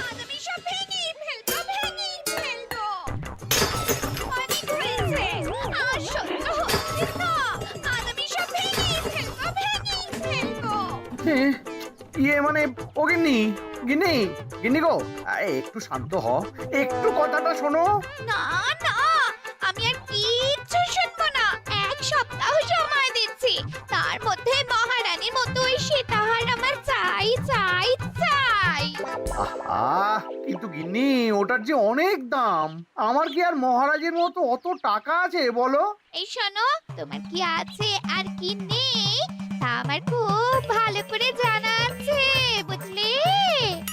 আজ আমি সব ভেঙেই ফেলবো, ভেঙেই ফেলবো। অনেক হয়েছে, আর সহ্য হচ্ছে না। আজ আমি সব ভেঙেই ফেলবো, ভেঙেই ফেলবো। মানে ও গিন্নি, গিন্নি, গিন্নি গো, একটু শান্ত হ, একটু কথাটা শোনো। না না, আমি আর কিচ্ছু শুনবো না। এক সপ্তাহ সময় দিচ্ছি, তার মধ্যে মহারানীর মতো ওই সীতাহার আমার চাই চাই চাই। আহা, কিন্তু গিন্নি ওটার যে অনেক দাম, আমার কি আর মহারাজের মতো অত টাকা আছে বলো? এই শোনো, তোমার কি আছে আর কি নেই তা আমার খুব ভালো করে জানা আছে, বুঝলে?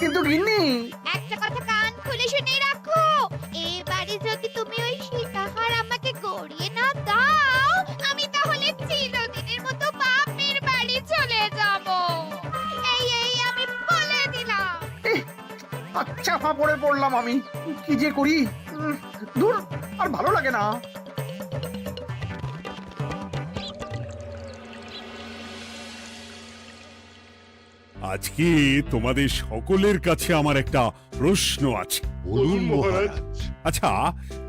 কিন্তু গিন্নি, একটা কথা কান খুলে শুনে রাখো, এবারে যদি তুমি ওই সীতাহার আমাকে গড়িয়ে না দাও, আমি তাহলে চিরদিনের মতো বাপের বাড়ি চলে যাব। এই এই আমি বলে দিলাম। আচ্ছা ফাঁপড়ে পড়লাম আমি, কি যে করি। দূর, আর ভালো লাগে না। আজকে তোমাদের সকলের কাছে আমার একটা প্রশ্ন আছে। বলুন মহারাজ। আচ্ছা,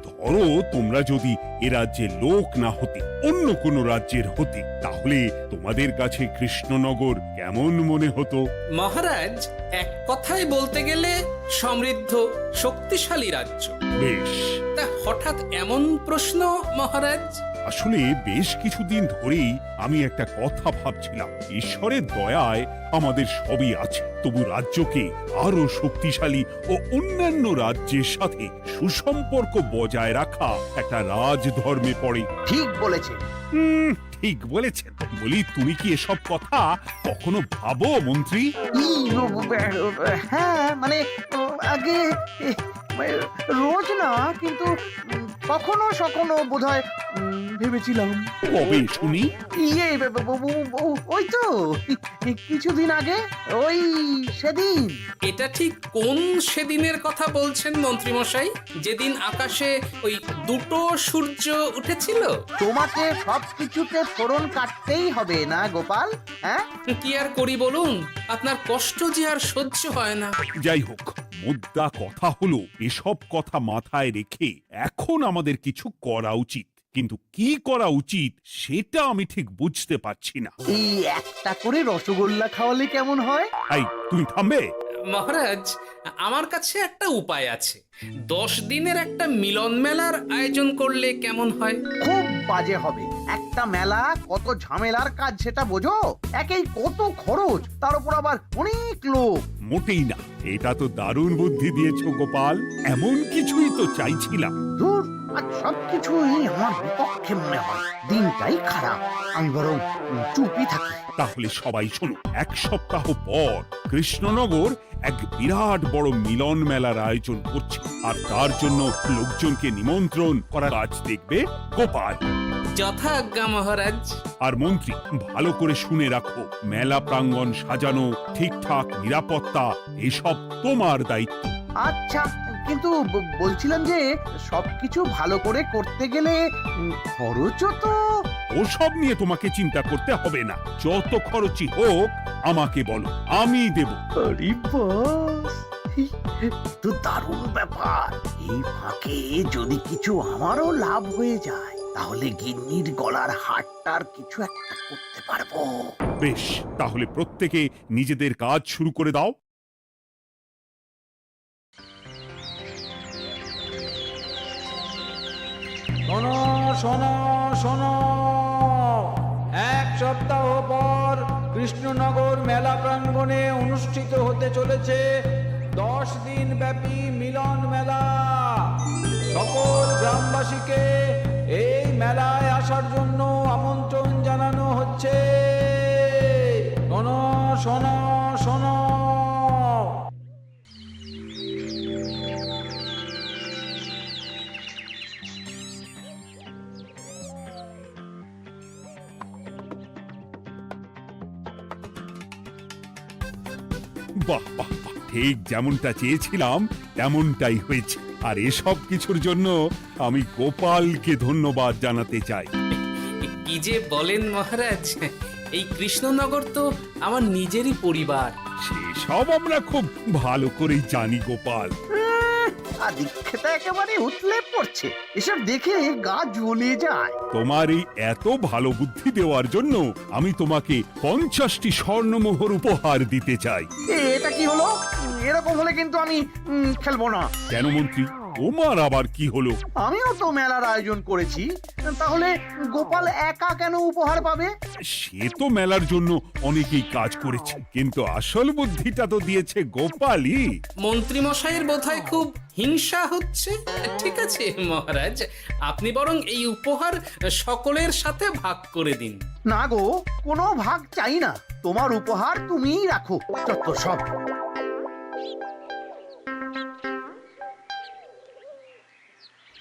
ধরো তোমরা যদি এ রাজ্যের লোক না হতে, অন্য কোনো রাজ্যের হতে, তাহলে তোমাদের কাছে কৃষ্ণনগর কেমন মনে হতো? মহারাজ, এক কথায় বলতে গেলে সমৃদ্ধ শক্তিশালী রাজ্য। বেশ, তা হঠাৎ এমন প্রশ্ন মহারাজ? আসলে বেশ কিছুদিন ধরেই আমি একটা কথা ভাবছিলাম। ঈশ্বরের দয়ায় আমাদের সবই আছে, তবু রাজ্যকে আরো শক্তিশালী ও অন্যান্য রাজ্যের সাথে সুসম্পর্ক বজায় রাখা একটা রাজধর্মে পড়ে। ঠিক বলেছে। ঠিক বলেছেন। বলি, তুমি কি এসব কথা কখনো ভাবো মন্ত্রী? হ্যাঁ, মানে আগে রোজ না, কিন্তু কখনো সখনো বোধহয় ভেবেছিলাম। কবে শুনি? ইয়ে ওই তো কিছুদিন আগে, ওই সেদিন। এটা ঠিক কোন সেদিনের কথা বলছেন মন্ত্রী মশাই? যেদিন আকাশে ওই দুটো সূর্য উঠেছিল? তোমাকে সবকিছুতে ফোড়ন কাটতেই হবে না গোপাল, হ্যাঁ? কি আর করি বলুন, আপনার কষ্ট যে আর সহ্য হয় না। যাই হোক, মুদ্রা কথা হলো, এসব কথা মাথায় রেখে এখন আমাদের কিছু করা উচিত। কিন্তু কি করা উচিত সেটা আমি ঠিক বুঝতে পারছি না। এই একটা করে রসগোল্লা খাওয়ালে কেমন হয়? এই, তুমি থামবে? মহারাজ, আমার কাছে একটা উপায় আছে। 10 দিনের একটা মিলন মেলার আয়োজন করলে কেমন হয়? খুব বাজে হবে। একটা মেলা কত ঝামেলার কাজ সেটা বোঝো? একেই কত খরচ, তার উপর আবার অনেক লোক। মোটেই না, এটা তো দারুণ বুদ্ধি দিয়েছো গোপাল। এমন কিছুই তো চাইছিলাম। দূর, আর সবকিছুই আমার বিপক্ষে মনে হয়। দিনটাই খারাপ, আমি বরং চুপই থাকি। তাহলে সবাই শোনো, 1 সপ্তাহ পর কৃষ্ণনগর এক বিরাট বড় মিলন মেলার আয়োজন করছে, আর তার জন্য লোকজনকে নিমন্ত্রণ করার কাজ দেখবে গোপাল। যথা আজ্ঞা মহারাজ। আর মন্ত্রী, ভালো করে শুনে রাখো, মেলা প্রাঙ্গণ সাজানো, ঠিকঠাক নিরাপত্তা, এসব তোমার দায়িত্ব। আচ্ছা, কিন্তু বলছিলাম যে সবকিছু ভালো করে করতে গেলে খরচও তো। ওসব নিয়ে তোমাকে চিন্তা করতে হবে না। যত খরচই হোক আমাকে বলো, আমি দেব। আরে বাস, তো দারুণ ব্যাপার। এই ফাঁকে যদি কিছু আমারও লাভ হয়ে যায়, তাহলে গিন্নির গলার হারটার কিছু একটা করতে পারবো। বেশ, তাহলে প্রত্যেকে নিজেদের কাজ শুরু করে দাও। শোনো শোনো শোনো, 1 সপ্তাহ পর কৃষ্ণনগর মেলা প্রাঙ্গণে অনুষ্ঠিত হতে চলেছে 10 দিন ব্যাপী মিলন মেলা। সকল গ্রামবাসীকে এই মেলায় আসার জন্য আমন্ত্রণ জানানো হচ্ছে। শোনো শোনো শোনো। বাহ বাহ বাহ, ঠিক যেমনটা চেয়েছিলাম তেমনটাই হয়েছে। আর এসব কিছুর জন্য আমি গোপালকে ধন্যবাদ জানাতে চাই। কি যে বলেন মহারাজ, এই কৃষ্ণনগর তো আমার নিজেরই পরিবার। সেসব আমরা খুব ভালো করেই জানি গোপাল। আদিক্ষেতা একেবারে উতলে পড়ছে, এসব দেখে গা জ্বলে যায়। তোমার এই এত ভালো বুদ্ধি দেওয়ার জন্য আমি তোমাকে 50টি স্বর্ণমোহর উপহার দিতে চাই। এটা কি হলো? এরকম হলে কিন্তু আমি খেলবো না। কেন মন্ত্রী, তোমার আবার কি হলো? আমিও তো মেলার আয়োজন করেছি, তাহলে গোপাল একা কেন উপহার পাবে? সে তো মেলার জন্য অনেকেই কাজ করেছে, কিন্তু আসল বুদ্ধিটা তো দিয়েছে গোপালই। মন্ত্রী মশাইয়ের বোধহয় খুব হিংসা হচ্ছে। ঠিক আছে মহারাজ, আপনি বরং এই উপহার সকলের সাথে ভাগ করে দিন। না গো, কোনো ভাগ চাই না, তোমার উপহার তুমিই রাখো। যত সব।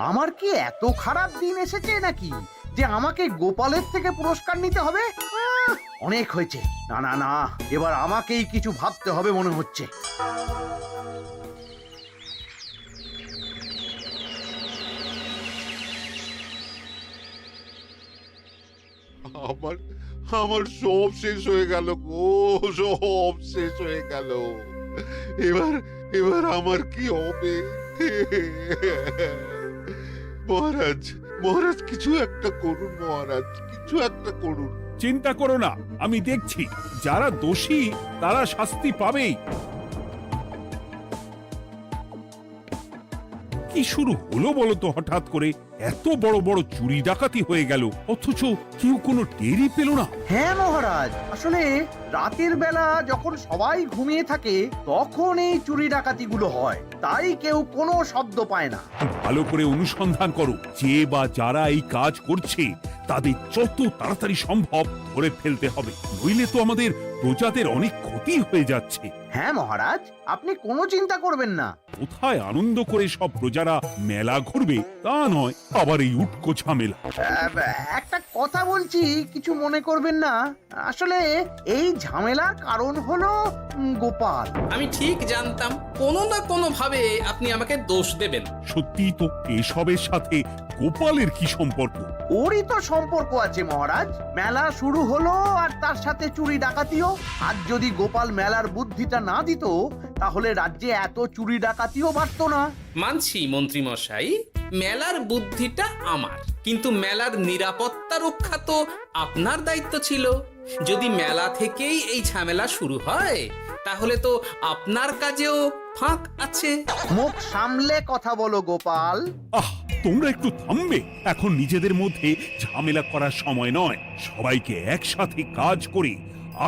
আমার কি এত খারাপ দিন এসেছে নাকি যে আমাকে গোপালের থেকে পুরস্কার নিতে হবে? অনেক হয়েছে। না না না, এবার আমাকেই কিছু ভাবতে হবে মনে হচ্ছে। আমার আমার সব শেষ হয়ে গেল গো, সব শেষ হয়ে গেল। এবার এবার আমার কি হবে? মহারাজ, মহারাজ কিছু একটা করুন, মহারাজ কিছু একটা করুন। চিন্তা করো না, আমি দেখছি, যারা দোষী তারা শাস্তি পাবেই। কি শুরু হলো বলো তো হঠাৎ করে? এত বড় বড় চুরি ডাকাতি হয়ে গেল, অথচ কেউ কোনো টেরই পেল না। হ্যাঁ মহারাজ, আসলে রাতের বেলা যখন সবাই ঘুমিয়ে থাকে তখন এই চুরি ডাকাতিগুলো হয়, তাই কেউ কোনো শব্দ পায় না। ভালো করে অনুসন্ধান করো, যে বা যারা এই কাজ করছে তাদের যত তাড়াতাড়ি সম্ভব ধরে ফেলতে হবে, নইলে তো আমাদের প্রজাদের অনেক ক্ষতি হয়ে যাচ্ছে। হ্যাঁ মহারাজ, আপনি কোনো চিন্তা করবেন না। কোথায় আনন্দ করে সব প্রজারা মেলা ঘুরবে তা নয়, আবার এই উটকো ঝামেলা। একটা কথা বলছি, কিছু মনে করবেন না। আসলে এই ঝামেলার কারণ হলো গোপাল। আমি ঠিক জানতাম কোনো না কোনো ভাবে আপনি আমাকে দোষ দেবেন। সত্যি তো, এসবের সাথে গোপালের কি সম্পর্ক? ওরই তো সম্পর্ক আছে মহারাজ। মেলা শুরু হলো আর তার সাথে চুরি ডাকাতিও। আর যদি গোপাল মেলার বুদ্ধিটা না দিত তাহলে রাজ্যে এত চুরি ডাকাতিও বাড়তো না। মানছি মন্ত্রী মশাই, মেলার বুদ্ধিটা আমার, কিন্তু মেলার নিরাপত্তা রক্ষা তো আপনার দায়িত্ব ছিল। যদি মেলা থেকেই এই ঝামেলা শুরু হয় তাহলে তো আপনার কাজেও ফাঁক আছে। মুখ সামলে কথা বলো গোপাল। আহ, তোমরা একটু থামবে? এখন নিজেদের মধ্যে ঝামেলা করার সময় নয়। সবাইকে একসাথে কাজ করে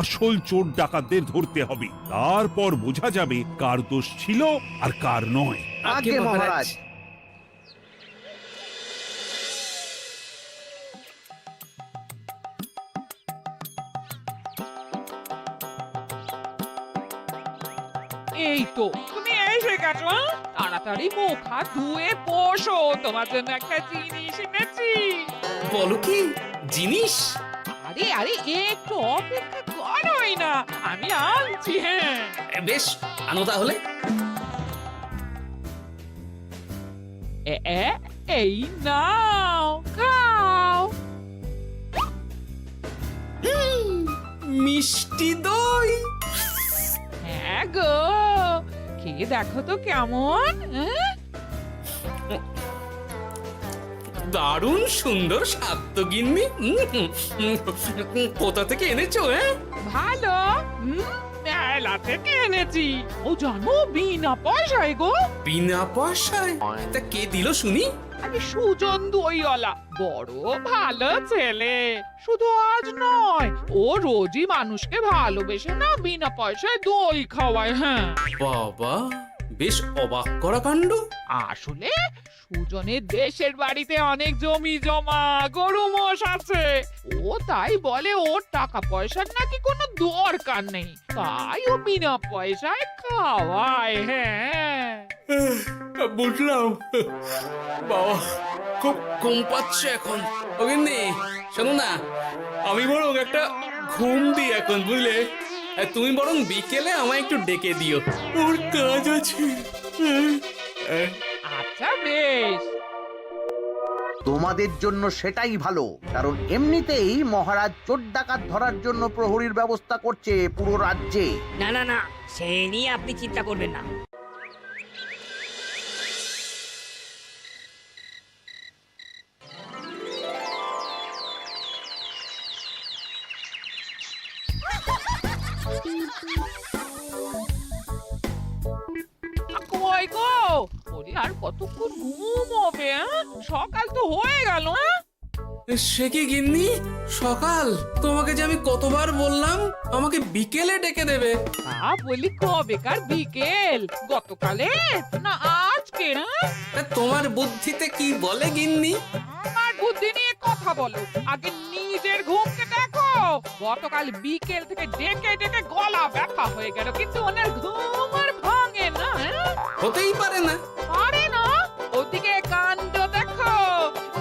আসল চোর ডাকাতদের ধরতে হবে, তারপর বোঝা যাবে কার দোষ ছিল আর কার নয়। আগে মহারাজ। এই তো তুমি এসে গেছো। তাড়াতাড়ি মুখ হাত ধুয়ে বসো, তোমার জন্য একটা জিনিস এনেছি। বলো কি জিনিস? আরে আরে একটু অপেক্ষা করোই না, আমি আনছি। হ্যাঁ বেশ, আনো তাহলে। এই নাও, খাও। মিষ্টি দই। হ্যাঁ গো, খেয়ে দেখো তো কেমন। দারুণ সুন্দর স্বাদ তো গিন্নি। কোথা থেকে এনেছো? ভালো, মেলা থেকে এনেছি। ও জানো, বিনা পয়সায় গো। বিনা পয়সায়? তা কে দিল শুনি? আরে সুজন দইওয়ালা, বড় ভালো ছেলে। শুধু আজ নয়, ও রোজই মানুষকে ভালোবেসে না বিনা পয়সায় দই খাওয়ায়। হ্যাঁ বাবা, বেশ অবাক করা কাণ্ড। আসলে সুজনের দেশের বাড়িতে অনেক জমি জমা, গরু মোষ আছে। ও তাই বলে ওর টাকা পয়সার নাকি কোনো দরকার নেই, তাই ও বিনা পয়সায় খাওয়ায়। হ্যাঁ বুঝলাম। বাবা, খুব ঘুম পাচ্ছে এখন। ও গিন্নি, শোনো না, আমি বরং একটা ঘুম দিই এখন, বুঝলে? তুমি বরং বিকেলে আমায় একটু ডেকে দিও, ওর কাজ আছে। আচ্ছা বেশ। তোমাদের জন্য সেটাই ভালো, কারণ এমনিতেই মহারাজ চোর ডাকাত ধরার জন্য প্রহরীর ব্যবস্থা করছে পুরো রাজ্যে। না না না, সে নিয়ে আপনি চিন্তা করবেন না। কই গো, ওরে আর কতক্ষণ ঘুমোবে? সকাল তো হয়ে গেল। সে কি গিন্নি, সকাল? তোমাকে যে আমি কতবার বললাম আমাকে বিকেলে ডেকে দেবে। তা বলি কবেকার বিকেল? গতকালে না আজকে? তা তোমার বুদ্ধিতে কি বলে গিন্নি? আমার বুদ্ধি নিয়ে কথা বলো, আগে নিজের ঘুমকে দেখো। গতকাল বিকেল থেকে ডেকে ডেকে গলা ব্যথা হয়ে গেল, কিন্তু ওনার ঘুম আর ভাঙে না। হতেই পারে না। পারে না? ওদিকে কাণ্ড দেখো,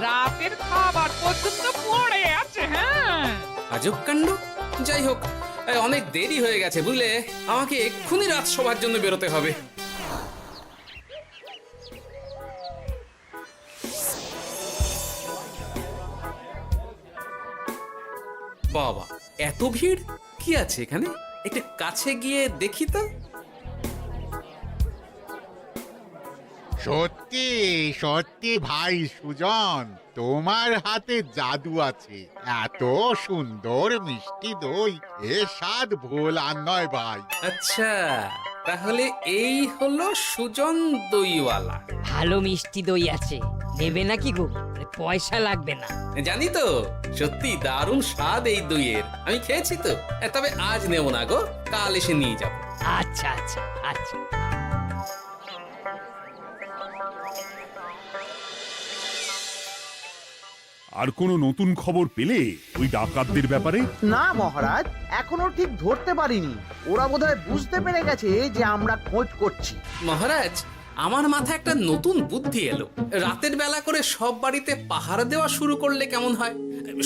রাতের খাবার পর্যন্ত পড়ে আছে। হ্যাঁ, আজব কাণ্ড। যাই হোক, অনেক দেরি হয়ে গেছে বুঝলে, আমাকে এক্ষুনি রাজসভার জন্য বেরোতে হবে। বাবা, এত ভিড় কি আছে এখানে? একটু কাছে গিয়ে দেখি তো। সত্যি সত্যি ভাই সুজন, তোমার হাতে জাদু আছে। এত সুন্দর মিষ্টি দই, এ স্বাদ ভোলার নয় ভাই। আচ্ছা, তাহলে এই হলো সুজন দইওয়ালা। ভালো মিষ্টি দই আছে, নেবে নাকি গো? পয়সা লাগবে না। জানি তো, সত্যি দারুণ স্বাদ এই দইয়ের। আমি খেয়েছি তো। তবে আজ নেব না গো, কাল এসে নিয়ে যাব। আচ্ছা আচ্ছা আচ্ছা। আর কোনো নতুন খবর পেলে ওই ডাকাতদের ব্যাপারে? না মহারাজ, এখনো ঠিক ধরতে পারিনি। ওরা বোধহয় বুঝতে পেরে গেছে যে আমরা খোঁজ করছি। মহারাজ, আমার মাথায় একটা নতুন বুদ্ধি এলো। রাতের বেলা করে সব বাড়িতে পাহারা দেওয়া শুরু করলে কেমন হয়?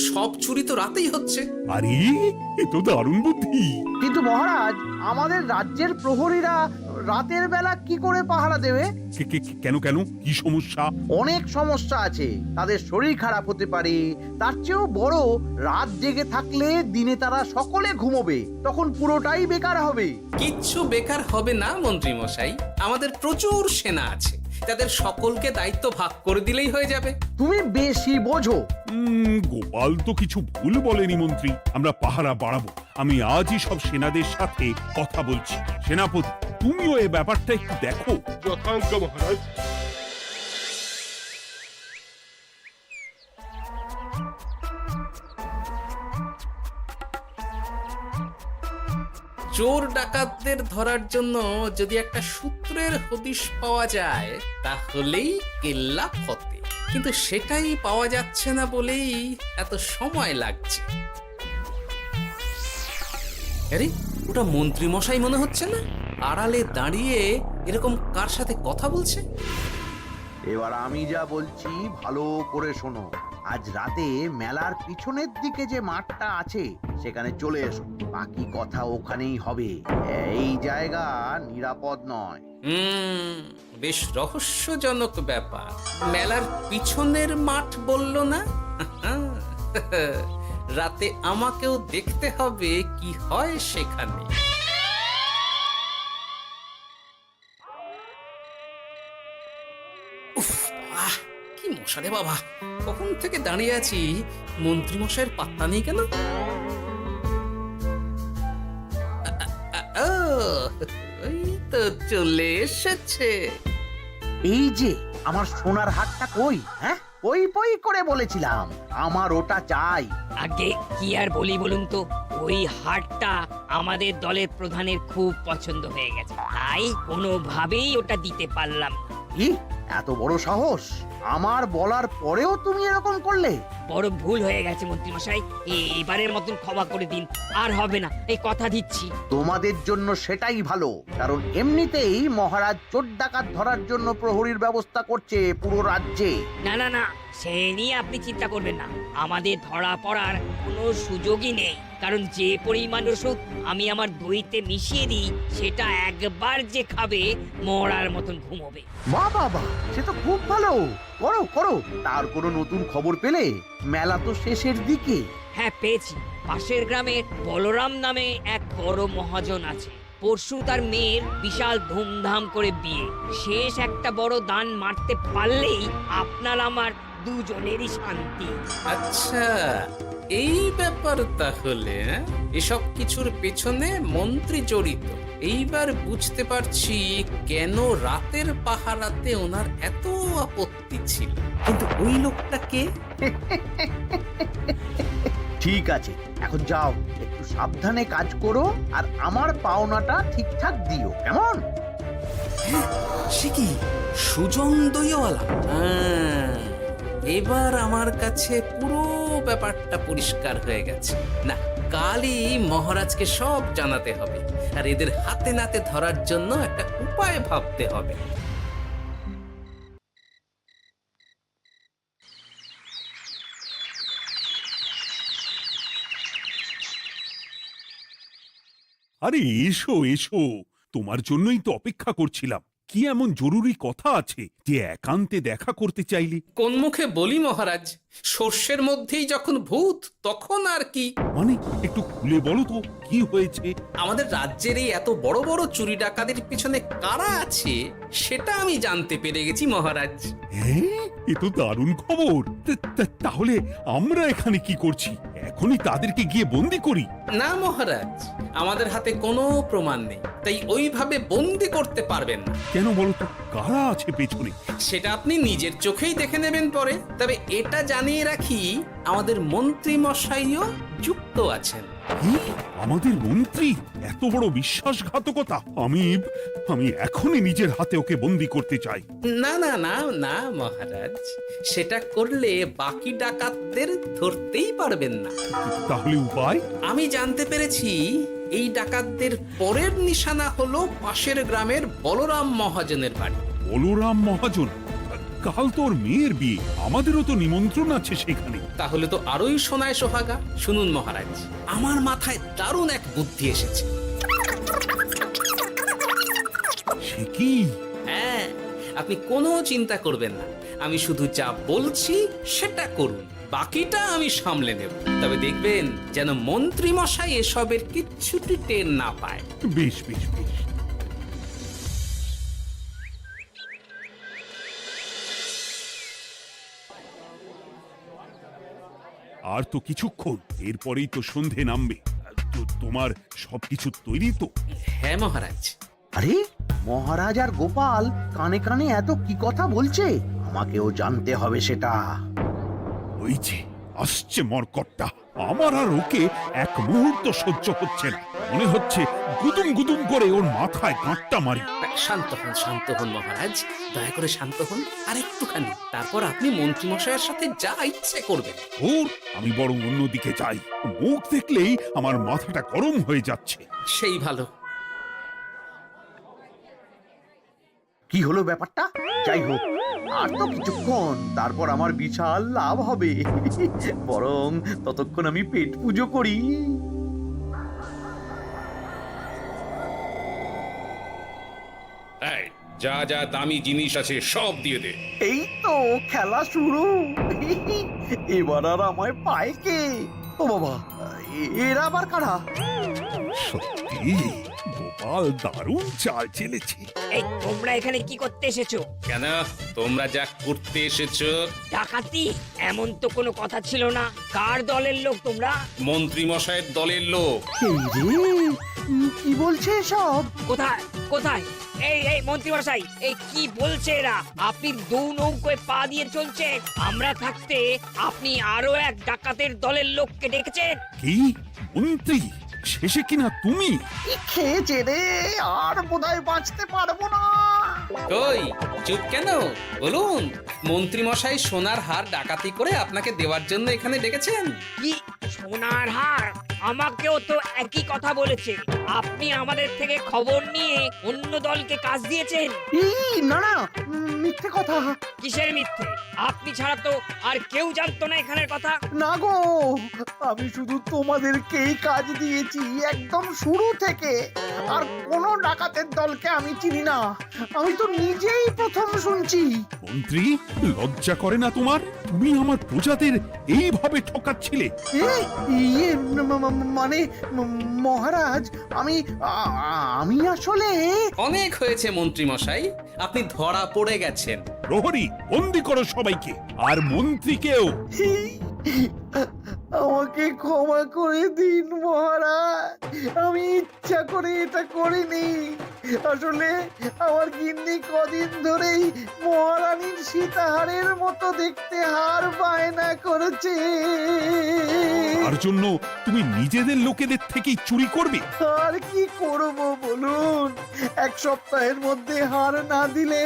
সব চুরি তো রাতেই হচ্ছে। আরে, এ তো দারুণ বুদ্ধি। কিন্তু মহারাজ, আমাদের রাজ্যের প্রহরীরা রাতের বেলা কি করে পাহারা দেবে? কেন কেন, কি সমস্যা? অনেক সমস্যা আছে। তাদের শরীর খারাপ হতে পারে, তার চেয়েও বড়, রাত জেগে থাকলে দিনে তারা সকলে ঘুমোবে, তখন পুরোটাই বেকার হবে। কিচ্ছু বেকার হবে না মন্ত্রী মশাই, আমাদের প্রচুর সেনা আছে, তাদের সকলকে দায়িত্ব ভাগ করে দিলেই হয়ে যাবে। তুমি বেশি বোঝো। গোপাল তো কিছু ভুল বলেনি মন্ত্রী, আমরা পাহারা বাড়াবো। আমি আজই সব সেনাদের সাথে কথা বলছি। সেনাপতি, তুমিও এই ব্যাপারটা একটু দেখো। যথাজ্ঞা মহারাজ। চোর ডাকাতদের ধরার জন্য যদি একটা সূত্রের হদিশ পাওয়া যায় তাহলেই কেল্লা ফতে, কিন্তু সেটাই পাওয়া যাচ্ছে না বলেই এত সময় লাগছে। আরে, ওটা মন্ত্রী মশাই মনে হচ্ছে না? আড়ালে দাঁড়িয়ে এরকম কার সাথে কথা বলছে? এবার আমি যা বলছি ভালো করে শোনো। আজ রাতে মেলার পিছনের দিকে যে মাঠটা আছে সেখানে চলে এসো। বাকি কথা ওখানেই হবে। এই জায়গা নিরাপদ নয়। বেশ রহস্যজনক ব্যাপার। মেলার পিছনের মাঠ বলল না? রাতে আমাকেও দেখতে হবে কি হয় সেখানে। উফ, কি মশা রে বাবা! কখন থেকে দাঁড়িয়ে আছি, মন্ত্রী মশাইয়ের পাত্তা নেই কেন? ওই তো চলে এসেছে। এই যে আমার সোনার হাটটা কই? হ্যাঁ, পই পই করে বলেছিলাম আমার ওটা চাই। আগে কি আর বলি বলুন তো, ওই হারটা আমাদের দলের প্রধানের খুব পছন্দ হয়ে গেছে, তাই কোনোভাবেই ওটা দিতে পারলাম না। কি এত বড় সাহস! আমার বলার পরেও তুমি এরকম করলে? বড় ভুল হয়ে গেছে মন্ত্রী মশাই, এবারের মতন ক্ষমা করে দিন, আর হবে না, এই কথা দিচ্ছি। তোমাদের জন্য সেটাই ভালো, কারণ এমনিতেই মহারাজ চোর ডাকাত ধরার জন্য প্রহরীর ব্যবস্থা করছে পুরো রাজ্যে। না না না, সে নিয়ে আপনি চিন্তা করবেন না, আমাদের ধরা পড়ার কোনো সুযোগই নেই। কারণ যে পরিমাণ ওষুধ আমি আমার দইতে মিশিয়ে দিই সেটা একবার যে খাবে মরার মতন ঘুমোবে। বাহ বাহ বাহ, সে তো খুব ভালো। করো করো। তার কোনো নতুন খবর পেলে? মেলা তো শেষের দিকে। হ্যাঁ পেয়েছি। পাশের গ্রামের বলরাম নামে এক বড় মহাজন আছে। পরশু তার মেয়ের বিশাল ধুমধাম করে বিয়ে। শেষ একটা বড় দান মারতে পারলেই আপনার আমার দুজনেরই শান্তি। আচ্ছা, এই ব্যাপার তাহলে হ্যাঁ? এসব কিছুর পেছনে মন্ত্রী জড়িত। এইবার বুঝতে পারছি কেন রাতের পাহারাতে ওনার এত আপত্তি ছিল। কিন্তু ওই লোকটা কে? ঠিক আছে, এখন যাও, একটু সাবধানে কাজ করো আর আমার পাওনাটা ঠিকঠাক দিও, কেমন? সে কি সুজন দইওয়ালা? এবার আমার কাছে পুরো ব্যাপারটা পরিষ্কার হয়ে গেছে। না, কালই মহারাজকে সব জানাতে হবে, আর এদের হাতে নাতে ধরার জন্য একটা উপায় ভাবতে হবে। আরে এসো এসো, তোমার জন্যই তো অপেক্ষা করছিলাম। কি এমন জরুরি কথা আছে যে একান্তে দেখা করতে চাইলে? কোন মুখে বলি মহারাজ, সর্ষের মধ্যেই যখন ভূত তখন আর কি। মানে একটু খুলে বলো তো কি হয়েছে? আমাদের রাজ্যের এই এত বড় বড় চুরি ডাকাতির পিছনে কারা আছে সেটা আমি জানতে পেরে গেছি মহারাজ। হ্যাঁ, এ তো দারুণ খবর। তাহলে আমরা এখানে কি করছি? এখনই তাদেরকে গিয়ে বন্দি করি? না মহারাজ, আমাদের হাতে কোনো প্রমাণ নেই, তাই ওইভাবে বন্দি করতে পারবেন না। কেন বলো তো, কারা আছে পেছনে? সেটা আপনি নিজের চোখেই দেখে নেবেন পরে। তবে এটা জানিয়ে রাখি, আমাদের মন্ত্রী মশাইও যুক্ত আছেন। কি? আমাদের মন্ত্রী? এত বড় বিশ্বাসঘাতকতা! আমি এখনই নিজের হাতে ওকে বন্দি করতে চাই। না না না না মহারাজ, সেটা করলে বাকি ডাকাতদের ধরতেই পারবেন না। তাহলে উপায়? আমি জানতে পেরেছি এই ডাকাতদের পরের নিশানা হলো পাশের গ্রামের বলরাম মহাজনের বাড়ি। বলরাম মহাজন? কাল তোর মেয়ের বিয়ে, আমাদেরও তো নিমন্ত্রণ আছে সেখানে। তাহলে তো আরোই সোনায় সোহাগা। শুনুন মহারাজ, আমার মাথায় দারুণ এক বুদ্ধি এসেছে। সে কি? হ্যাঁ, আপনি কোনো চিন্তা করবেন না, আমি শুধু যা বলছি সেটা করুন, বাকিটা আমি সামলে নেব। তবে দেখবেন যেন মন্ত্রী মশাই এসবের কিচ্ছুটি টের না পায়। বেশ বেশ বেশ। আর তো কিছুক্ষণ, এরপরেই তো সন্ধে নামবে। তোমার সবকিছু তৈরি তো? হ্যাঁ মহারাজ। আরে, মহারাজ আর গোপাল কানে কানে এত কি কথা বলছে? আমাকেও জানতে হবে সেটা। ওই যে আসছে মরকটটা, আমার আর ওকে এক মুহূর্ত সহ্য হচ্ছে না। মনে হচ্ছে গুদুম গুদুম করে ওর মাথায় গাঁটটা মারি। শান্ত হন মহারাজ, দয়া করে শান্ত হন আর একটুখানি, তারপর আপনি মন্ত্রী মশাইয়ের সাথে যা ইচ্ছে করবেন। ওর আমি বরং অন্যদিকে যাই, মুখ দেখলেই আমার মাথাটা গরম হয়ে যাচ্ছে। সেই ভালো। কি হলো ব্যাপারটা? যাই হোক, আর তো কিছুক্ষণ, তারপর আমার বিশাল লাভ হবে। বরং ততক্ষণ আমি পেট পুজো করি। যা যা দামি জিনিস আছে সব দিয়ে দে। এই তো খেলা শুরু। এবার আর আমায় পায় কে? ও বাবা, এরা আবার কারা? সত্যি গোপাল দারুণ চাল চেলেছে। এই তোমরা এখানে কি করতে এসেছো? কেন, তোমরা যা করতে এসেছো? ডাকাতি? এমন তো কোনো কথা ছিল না। কার দলের লোক তোমরা? মন্ত্রী মশাইয়ের দলের লোক। এই রে, কি বলছে সব? কোথায় কোথায়? এই মন্ত্রী মশাই, এই কি বলছে এরা? আপনি দু নৌকোয় পা দিয়ে চলছে, আমরা থাকতে আপনি আরো এক ডাকাতের দলের লোককে ডেকেছেন। কি মন্ত্রী? শেষে কিনা তুমি? খেয়েছে রে, আর বোধহয় বাঁচতে পারবো না। কই, চুপ কেন? বলুন, মন্ত্রী মশাই সোনার হার ডাকাতি করে আপনাকে দেওয়ার জন্য এখানে ডেকেছেন। কি সোনার হার? আমাকেও তো একই কথা বলেছে। আপনি আমাদের থেকে খবর নিয়ে অন্য দলকে কাজ দিয়েছেন। এই না না, মিথ্যে কথা। কিসের মিথ্যে? আপনি ছাড়া তো আর কেউ জানতো না এখানের কথা। না গো, আমি শুধু তোমাদেরকেই কাজ দিয়েছি একদম শুরু থেকে। আর কোনো ডাকাতের দলকে আমি চিনি না, আমি তো নিজেই প্রথম শুনছি। মন্ত্রী, লজ্জা করে না তোমার? তুমি আমার প্রজাদের এইভাবে ঠকাচ্ছিলে। ইয়ে মানে মহারাজ, আমি আসলে অনেক হয়েছে মন্ত্রী মশাই, আপনি ধরা পড়ে গেছেন। প্রহরী, বন্দি করো সবাইকে, আর মন্ত্রীকেও। আমাকে ক্ষমা করে দিন মহারাজ, আমি ইচ্ছা করে এটা করিনি। আসলে আমার গিন্নি কদিন ধরেই মহারানীর সীতাহারের মতো দেখতে হার বায়না করেছে। তার জন্য তুমি নিজেদের লোকেদের থেকেই চুরি করবে? আর কি করব বলুন, এক সপ্তাহের মধ্যে হার না দিলে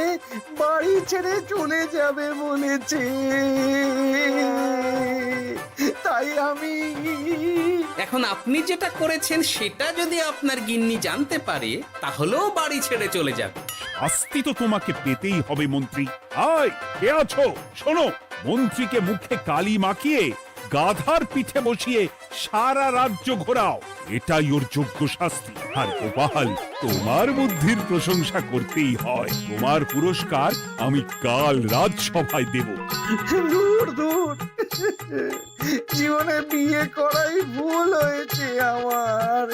বাড়ি ছেড়ে চলে যাবে বলেছে। তাই আমি এখন আপনি যেটা করেছেন সেটা যদি আপনার গিন্নি জানতে পারে তাহলেও বাড়ি ছেড়ে চলে যাবে। শাস্তি তো তোমাকে পেতেই হবে মন্ত্রী। আয়, কে আছো? শোনো, মন্ত্রীকে মুখে কালি মাখিয়ে গাধার পিঠে বসিয়ে সারা রাজ্য ঘোরাও, এটাই ওর যোগ্য শাস্তি। আর গোপাল, তোমার বুদ্ধির প্রশংসা করতেই হয়। তোমার পুরস্কার আমি কাল রাজসভায় দেব। দূর দূর, জীবনে বিয়ে করাই ভুল হয়েছে আমার।